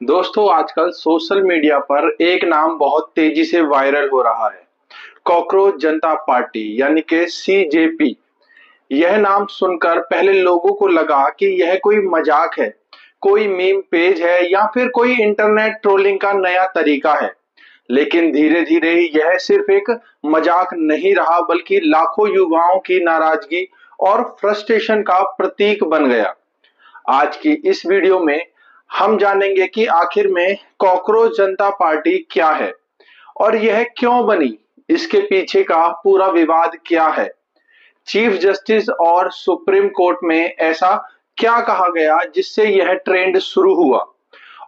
दोस्तों आजकल social media पर एक नाम बहुत तेजी से वायरल हो रहा है। कॉकरोच जनता पार्टी यानी कि सीजेपी। यह नाम सुनकर पहले लोगों को लगा कि यह कोई मजाक है, कोई मीम पेज है या फिर कोई इंटरनेट ट्रोलिंग का नया तरीका है। लेकिन धीरे धीरे यह सिर्फ एक मजाक नहीं रहा बल्कि लाखों युवाओं की नाराजगी और फ्रस्ट्रेशन का प्रतीक बन गया। आज की इस वीडियो में हम जानेंगे कि आखिर में कॉकरोच जनता पार्टी क्या है और यह क्यों बनी, इसके पीछे का पूरा विवाद क्या है, चीफ जस्टिस और सुप्रीम कोर्ट में ऐसा क्या कहा गया जिससे यह ट्रेंड शुरू हुआ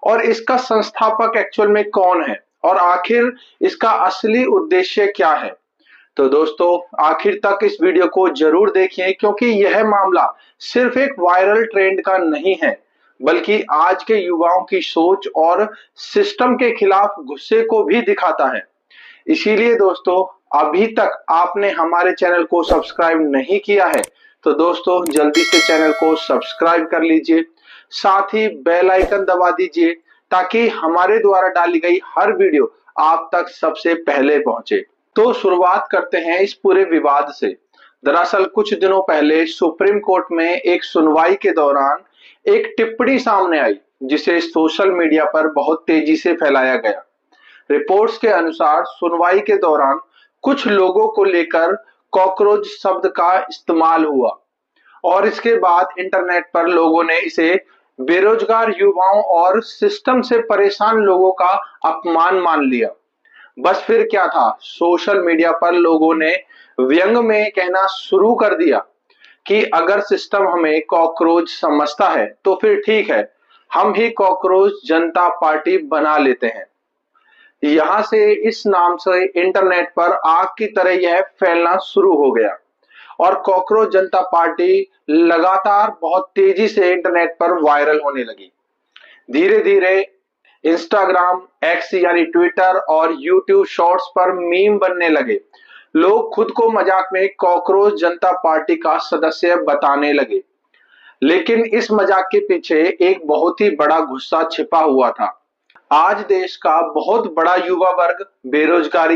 और इसका संस्थापक एक्चुअल में कौन है और आखिर इसका असली उद्देश्य क्या है। तो दोस्तों आखिर तक इस वीडियो को जरूर देखिए क्योंकि यह मामला सिर्फ एक वायरल ट्रेंड का नहीं है बल्कि आज के युवाओं की सोच और सिस्टम के खिलाफ गुस्से को भी दिखाता है। इसीलिए दोस्तों अभी तक आपने हमारे चैनल को सब्सक्राइब नहीं किया है तो दोस्तों जल्दी से चैनल को सब्सक्राइब कर लीजिए, साथ ही बेल आइकन दबा दीजिए ताकि हमारे द्वारा डाली गई हर वीडियो आप तक सबसे पहले पहुंचे। तो शुरुआत करते हैं इस पूरे विवाद से। दरअसल कुछ दिनों पहले सुप्रीम कोर्ट में एक सुनवाई के दौरान एक टिप्पणी सामने आई जिसे सोशल मीडिया पर बहुत तेजी से फैलाया गया। रिपोर्ट्स के अनुसार सुनवाई के दौरान कुछ लोगों को लेकर कॉकरोच शब्द का इस्तेमाल हुआ और इसके बाद इंटरनेट पर लोगों ने इसे बेरोजगार युवाओं और सिस्टम से परेशान लोगों का अपमान मान लिया। बस फिर क्या था, सोशल मीडिया पर लोगों ने व्यंग में कहना शुरू कर दिया कि अगर सिस्टम हमें कॉकरोच समझता है तो फिर ठीक है, हम ही कॉकरोच जनता पार्टी बना लेते हैं। यहां से इस नाम से इंटरनेट पर आग की तरह यह फैलना शुरू हो गया और कॉकरोच जनता पार्टी लगातार बहुत तेजी से इंटरनेट पर वायरल होने लगी। धीरे धीरे इंस्टाग्राम, एक्स यानी ट्विटर और यूट्यूब शॉर्ट्स पर मीम बनने लगे। लोग खुद को मजाक में कॉकरोच जनता पार्टी का सदस्य बताने लगे, लेकिन इस मजाक के पीछे एक बहुत ही बड़ा गुस्सा छिपा हुआ था। आज देश का बहुत बड़ा युवा वर्ग बेरोजगारी,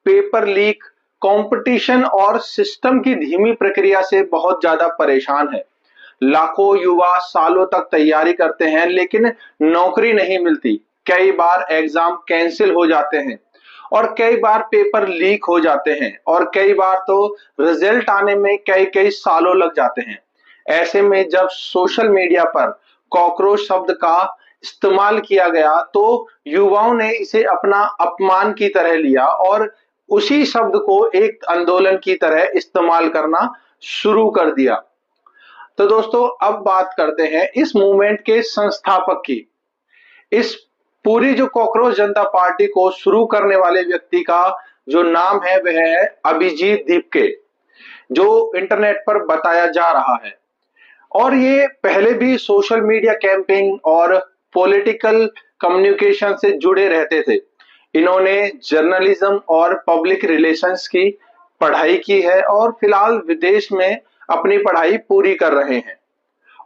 पेपर लीक, कंपटीशन और सिस्टम की धीमी प्रक्रिया से बहुत ज्यादा परेशान है। लाखों युवा सालों तक तैयारी करते हैं लेकिन नौकरी नहीं मिलती। कई बार एग्जाम कैंसिल हो जाते हैं और कई बार पेपर लीक हो जाते हैं और कई बार तो रिजल्ट आने में कई कई सालों लग जाते हैं। ऐसे में जब सोशल मीडिया पर कॉकरोच शब्द का इस्तेमाल किया गया तो युवाओं ने इसे अपना अपमान की तरह लिया और उसी शब्द को एक आंदोलन की तरह इस्तेमाल करना शुरू कर दिया। तो दोस्तों अब बात करते हैं इस मूवमेंट के संस्थापक की। इस पूरी जो कॉकरोच जनता पार्टी को शुरू करने वाले व्यक्ति का जो नाम है वह है अभिजीत दीपके, जो इंटरनेट पर बताया जा रहा है। और ये पहले भी सोशल मीडिया कैंपेनिंग और पॉलिटिकल कम्युनिकेशन से जुड़े रहते थे। इन्होंने जर्नलिज्म और पब्लिक रिलेशंस की पढ़ाई की है और फिलहाल विदेश में अपनी पढ़ाई पूरी कर रहे हैं।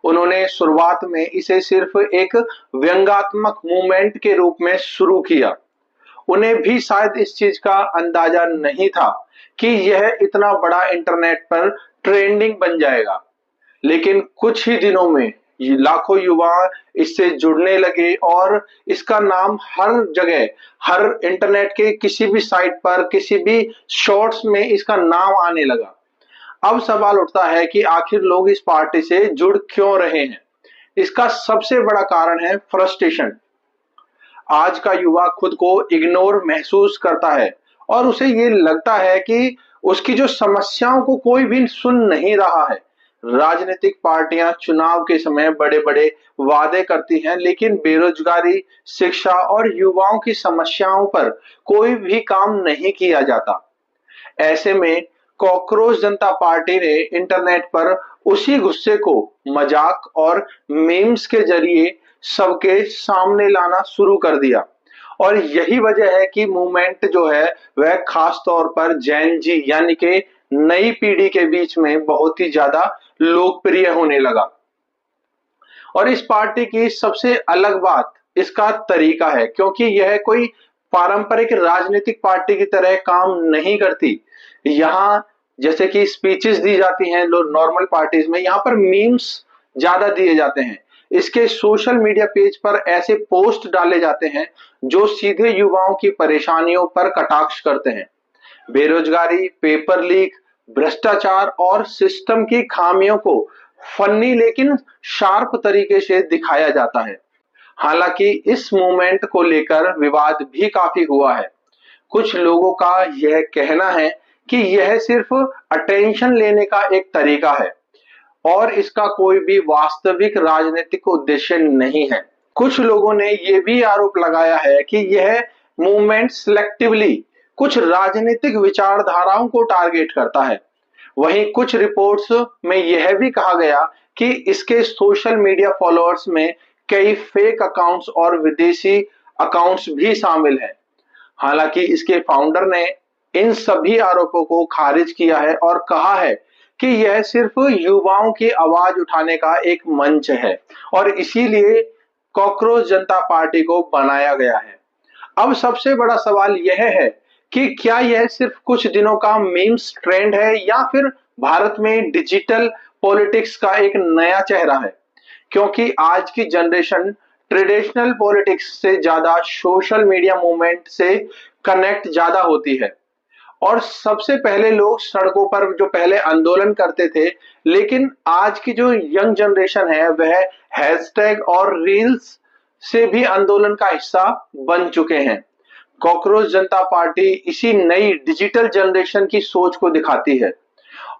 उन्होंने शुरुआत में इसे सिर्फ एक व्यंग्यात्मक मूवमेंट के रूप में शुरू किया। उन्हें भी शायद इस चीज का अंदाजा नहीं था कि यह इतना बड़ा इंटरनेट पर ट्रेंडिंग बन जाएगा। लेकिन कुछ ही दिनों में ये लाखों युवा इससे जुड़ने लगे और इसका नाम हर जगह, हर इंटरनेट के किसी भी साइट पर, किसी भी शॉर्ट्स में इसका नाम आने लगा। अब सवाल उठता है कि आखिर लोग इस पार्टी से जुड़ क्यों रहे हैं। इसका सबसे बड़ा कारण है फ्रस्ट्रेशन। आज का युवा खुद को इग्नोर महसूस करता है और उसे ये लगता है कि उसकी जो समस्याओं को कोई भी सुन नहीं रहा है। राजनीतिक पार्टियां चुनाव के समय बड़े बड़े वादे करती हैं लेकिन बेरोजगारी, शिक्षा और युवाओं की समस्याओं पर कोई भी काम नहीं किया जाता। ऐसे में कॉकरोच जनता पार्टी ने इंटरनेट पर उसी गुस्से को मजाक और मीम्स के जरिए सबके सामने लाना शुरू कर दिया और यही वजह है कि मूवमेंट जो है वह खास तौर पर जैन जी यानी कि नई पीढ़ी के बीच में बहुत ही ज्यादा लोकप्रिय होने लगा। और इस पार्टी की सबसे अलग बात इसका तरीका है, क्योंकि यह कोई पारंपरिक राजनीतिक पार्टी की तरह काम नहीं करती। यहाँ जैसे कि स्पीचेस दी जाती हैं लोग नॉर्मल पार्टीज में, यहाँ पर मीम्स ज्यादा दिए जाते हैं। इसके सोशल मीडिया पेज पर ऐसे पोस्ट डाले जाते हैं जो सीधे युवाओं की परेशानियों पर कटाक्ष करते हैं। बेरोजगारी, पेपर लीक, भ्रष्टाचार और सिस्टम की खामियों को फनी लेकिन शार्प तरीके से दिखाया जाता है। हालांकि इस मूवमेंट को लेकर विवाद भी काफी हुआ है। कुछ लोगों का यह कहना है कि यह सिर्फ अटेंशन लेने का एक तरीका है और इसका कोई भी वास्तविक राजनीतिक उद्देश्य नहीं है। कुछ लोगों ने यह भी आरोप लगाया है कि यह मूवमेंट सिलेक्टिवली कुछ राजनीतिक विचारधाराओं को टारगेट करता है। वहीं कुछ रिपोर्ट्स में यह भी कहा गया कि इसके सोशल मीडिया फॉलोअर्स में कई फेक अकाउंट्स और विदेशी अकाउंट्स भी शामिल हैं। हालांकि इसके फाउंडर ने इन सभी आरोपों को खारिज किया है और कहा है कि यह सिर्फ युवाओं की आवाज उठाने का एक मंच है और इसीलिए कॉकरोच जनता पार्टी को बनाया गया है। अब सबसे बड़ा सवाल यह है कि क्या यह सिर्फ कुछ दिनों का मीम्स ट्रेंड है या फिर भारत में डिजिटल पॉलिटिक्स का एक नया चेहरा है, क्योंकि आज की जनरेशन ट्रेडिशनल पॉलिटिक्स से ज्यादा सोशल मीडिया मूवमेंट से कनेक्ट ज्यादा होती है। और सबसे पहले लोग सड़कों पर जो पहले आंदोलन करते थे, लेकिन आज की जो यंग जनरेशन है वह हैशटैग और रील्स से भी आंदोलन का हिस्सा बन चुके हैं। कॉकरोच जनता पार्टी इसी नई डिजिटल जनरेशन की सोच को दिखाती है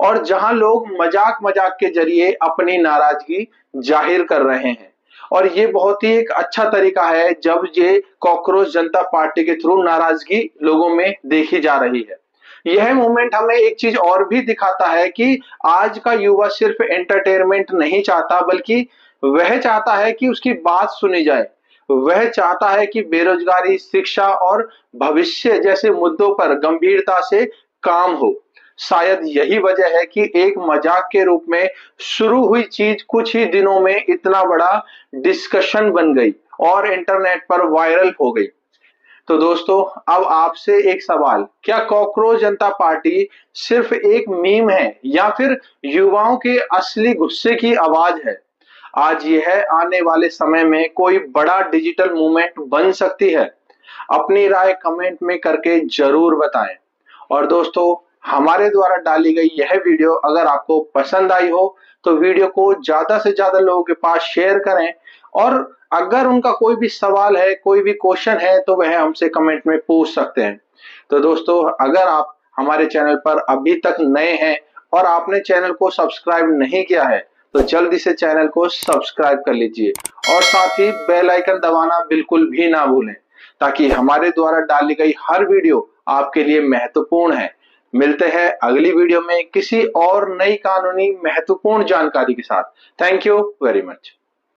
और जहां लोग मजाक मजाक के जरिए अपनी नाराजगी जाहिर कर रहे हैं। और ये बहुत ही एक अच्छा तरीका है जब ये कॉकरोच जनता पार्टी के थ्रू नाराजगी लोगों में देखी जा रही है। यह मूवमेंट हमें एक चीज और भी दिखाता है कि आज का युवा सिर्फ एंटरटेनमेंट नहीं चाहता, बल्कि वह चाहता है कि उसकी बात सुनी जाए। वह चाहता है कि बेरोजगारी, शिक्षा और भविष्य जैसे मुद्दों पर गंभीरता से काम हो। शायद यही वजह है कि एक मजाक के रूप में शुरू हुई चीज कुछ ही दिनों में इतना बड़ा डिस्कशन बन गई और इंटरनेट पर वायरल हो गई। तो दोस्तों, अब आपसे एक सवाल, क्या कॉकरोच जनता पार्टी सिर्फ एक मीम है या फिर युवाओं के असली गुस्से की आवाज है? आज यह आने वाले समय में कोई बड़ा डिजिटल मूवमेंट बन सकती है। अपनी राय कमेंट में करके जरूर बताएं। और दोस्तों, हमारे द्वारा डाली गई यह वीडियो अगर आपको पसंद आई हो तो वीडियो को ज्यादा से ज्यादा लोगों के पास शेयर करें और अगर उनका कोई भी सवाल है, कोई भी क्वेश्चन है तो वह हमसे कमेंट में पूछ सकते हैं। तो दोस्तों, अगर आप हमारे चैनल पर अभी तक नए हैं और आपने चैनल को सब्सक्राइब नहीं किया है तो जल्दी से चैनल को सब्सक्राइब कर लीजिए और साथ ही बेल आइकन दबाना बिल्कुल भी ना भूलें, ताकि हमारे द्वारा डाली गई हर वीडियो आपके लिए महत्वपूर्ण है। मिलते हैं अगली वीडियो में किसी और नई कानूनी महत्वपूर्ण जानकारी के साथ। Thank you very much.